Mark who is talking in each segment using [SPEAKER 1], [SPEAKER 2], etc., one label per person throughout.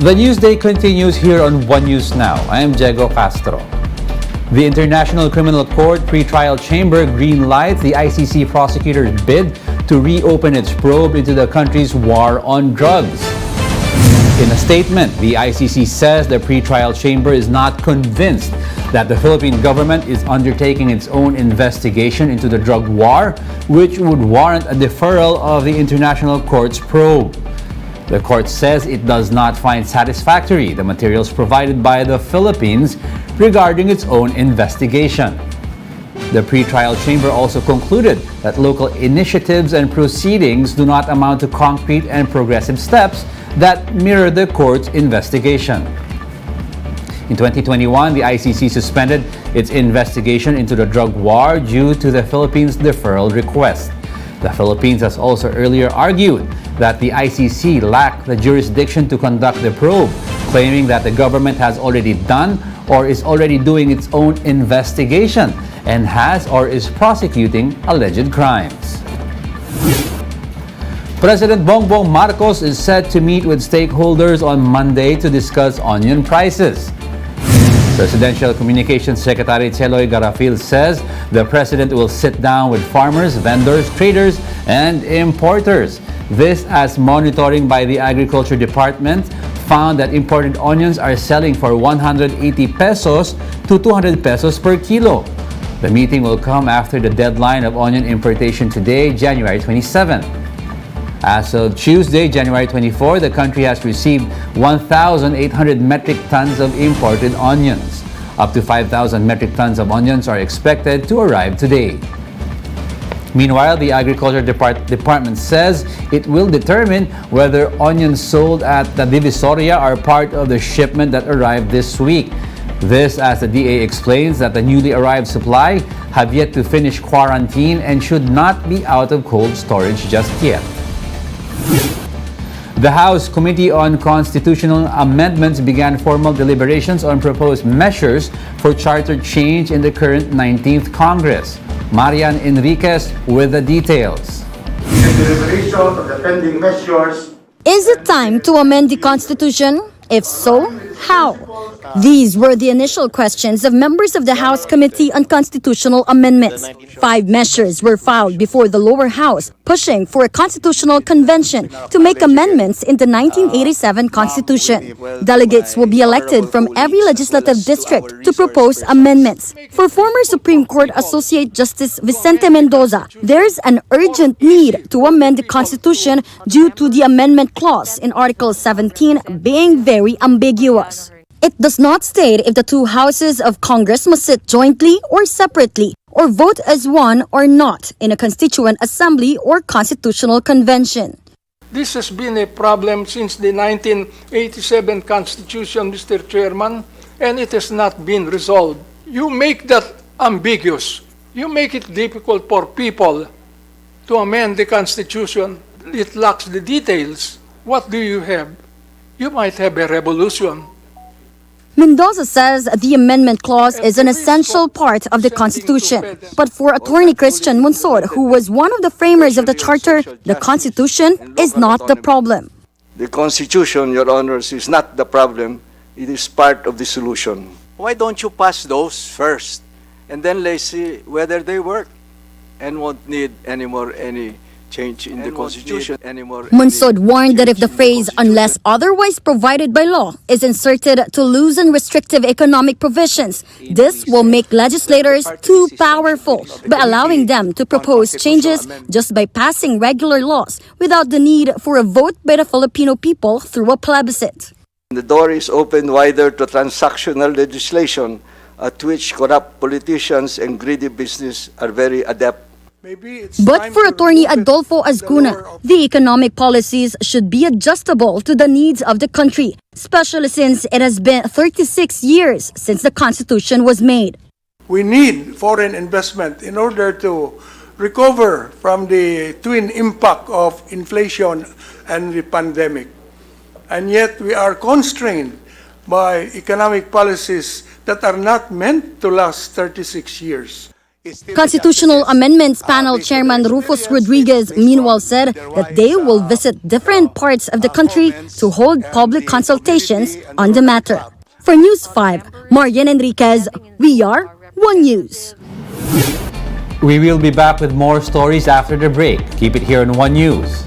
[SPEAKER 1] The Newsday continues here on One News Now. I am Diego Castro. The International Criminal Court pretrial chamber green-lights the ICC prosecutor's bid to reopen its probe into the country's war on drugs. In a statement, the ICC says the pretrial chamber is not convinced that the Philippine government is undertaking its own investigation into the drug war, which would warrant a deferral of the International Court's probe. The court says it does not find satisfactory the materials provided by the Philippines regarding its own investigation. The pretrial chamber also concluded that local initiatives and proceedings do not amount to concrete and progressive steps that mirror the court's investigation. In 2021, the ICC suspended its investigation into the drug war due to the Philippines' deferral request. The Philippines has also earlier argued that the ICC lacked the jurisdiction to conduct the probe, claiming that the government has already done or is already doing its own investigation and has or is prosecuting alleged crimes. President Bongbong Marcos is set to meet with stakeholders on Monday to discuss onion prices. Presidential Communications Secretary Cheloy Garafil says the president will sit down with farmers, vendors, traders, and importers. This as monitoring by the Agriculture Department found that imported onions are selling for 180 pesos to 200 pesos per kilo. The meeting will come after the deadline of onion importation today, January 27. As of Tuesday, January 24, the country has received 1,800 metric tons of imported onions. Up to 5,000 metric tons of onions are expected to arrive today. Meanwhile, the Agriculture Department says it will determine whether onions sold at the Divisoria are part of the shipment that arrived this week. This as the DA explains that the newly arrived supply have yet to finish quarantine and should not be out of cold storage just yet. The House Committee on Constitutional Amendments began formal deliberations on proposed measures for charter change in the current 19th Congress. Marian Enriquez with the details.
[SPEAKER 2] Deliberation of the pending measures.
[SPEAKER 3] Is it time to amend the Constitution? If so, how? These were the initial questions of members of the House Committee on Constitutional Amendments. 5 measures were filed before the lower house, pushing for a constitutional convention to make amendments in the 1987 Constitution. Delegates will be elected from every legislative district to propose amendments. For former Supreme Court Associate Justice Vicente Mendoza, there's an urgent need to amend the Constitution due to the amendment clause in Article 17 being very ambiguous. It does not state if the 2 houses of Congress must sit jointly or separately, or vote as one or not in a constituent assembly or constitutional convention.
[SPEAKER 4] This has been a problem since the 1987 Constitution, Mr. Chairman, and it has not been resolved. You make that ambiguous. You make it difficult for people to amend the Constitution. It lacks the details. What do you have? You might have a revolution.
[SPEAKER 3] Mendoza says the amendment clause is an essential part of the Constitution. But for Attorney Christian Monsod, who was one of the framers of the Charter, the Constitution is not the problem.
[SPEAKER 5] The Constitution, Your Honors, is not the problem. It is part of the solution. Why don't you pass those first? And then let's see whether they work and won't need any change in the Constitution anymore.
[SPEAKER 3] Monsod warned that if the phrase "unless otherwise provided by law" is inserted to loosen restrictive economic provisions, this will make legislators too powerful by allowing them to propose changes just by passing regular laws without the need for a vote by the Filipino people through a plebiscite.
[SPEAKER 5] The door is open wider to transactional legislation at which corrupt politicians and greedy business are very adept.
[SPEAKER 3] But for Attorney Adolfo Azcuna, the economic policies should be adjustable to the needs of the country, especially since it has been 36 years since the Constitution was made.
[SPEAKER 4] We need foreign investment in order to recover from the twin impact of inflation and the pandemic. And yet we are constrained by economic policies that are not meant to last 36 years.
[SPEAKER 3] Constitutional Amendments Panel Chairman Rufus Rodriguez meanwhile said that they will visit different parts of the country to hold public consultations on the matter. For News 5, Marian Enriquez, we are One News.
[SPEAKER 1] We will be back with more stories after the break. Keep it here on One News.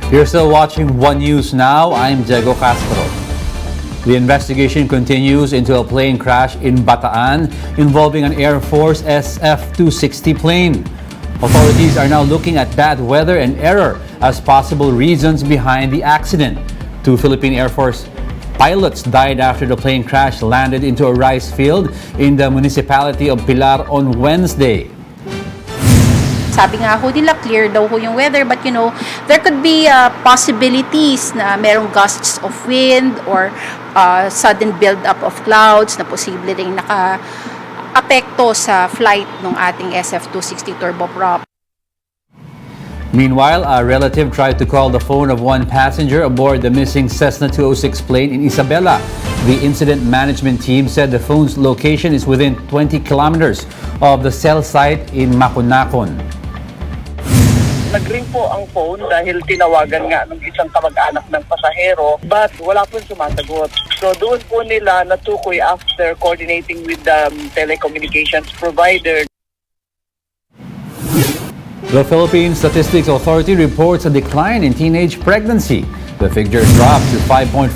[SPEAKER 1] You're still watching One News Now. I'm Diego Castro. The investigation continues into a plane crash in Bataan involving an Air Force SF-260 plane. Authorities are now looking at bad weather and error as possible reasons behind the accident. Two Philippine Air Force pilots died after the plane crash landed into a rice field in the municipality of Pilar on Wednesday.
[SPEAKER 6] Sabi nga ho nila, clear daw ho yung weather, but you know, there could be possibilities na merong gusts of wind or sudden build-up of clouds na posible ring naka-apekto sa flight ng ating SF-260 turboprop.
[SPEAKER 1] Meanwhile, a relative tried to call the phone of one passenger aboard the missing Cessna 206 plane in Isabela. The incident management team said the phone's location is within 20 kilometers of the cell site in Makunakon.
[SPEAKER 7] Nag-ring po ang phone dahil tinawagan nga ng isang kamag-anak ng pasahero but wala po sumasagot. So doon po nila natukoy after coordinating with the telecommunications provider.
[SPEAKER 1] The Philippine Statistics Authority reports a decline in teenage pregnancy. The figure dropped to 5.4%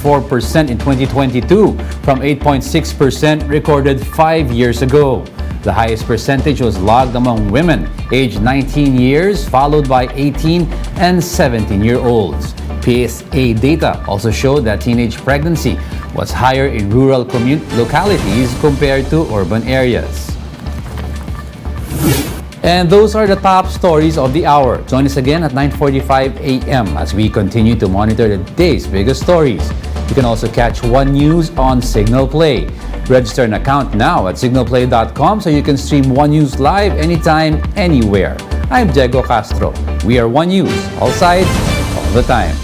[SPEAKER 1] in 2022 from 8.6% recorded 5 years ago. The highest percentage was logged among women aged 19 years, followed by 18 and 17-year-olds. PSA data also showed that teenage pregnancy was higher in rural localities compared to urban areas. And those are the top stories of the hour. Join us again at 9:45 a.m. as we continue to monitor the day's biggest stories. You can also catch One News on Signal Play. Register an account now at signalplay.com so you can stream One News live anytime, anywhere. I'm Diego Castro. We are One News, all sides, all the time.